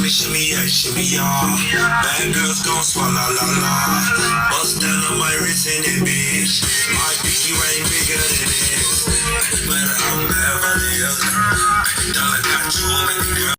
shimmy yeah. Bad girls gon' swallow la la. Bust down on my wrist in it, bitch. My pinky ring bigger than this. But I'm Beverly Hills. Dollar got you, baby girl.